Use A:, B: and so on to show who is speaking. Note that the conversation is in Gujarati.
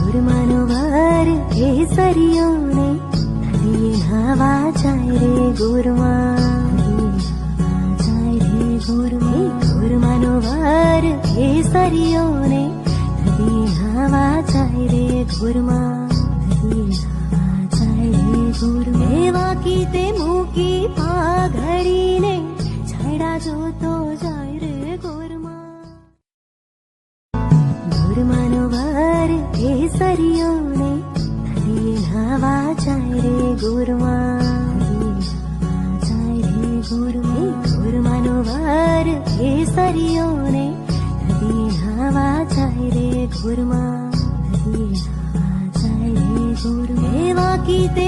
A: ગુરમાનો વાર કેસરીઓને નદીએ નાવા જાય રે ગુરમા, જાય રે ગુરમા. ગુરમાનો વાર કેસરીઓને નદીએ નાવા જાય રે ગુરમા, નદીએ નાવા જાય રે ગુરમા. એવા કીતે મૂકી પાઘડીને છડા જોતો જાય રે ગુરમા. ગુરમાનો વાર કેસરીઓને નદીએ નાવા જાય રે ગુરમા, જાય રે ગુરમા. ગુરમાનો વાર કેસરીઓને નદીએ નાવા જાય રે ગુરમા, નદીએ નાવા જાય રે ગુરમા. એવા કીતે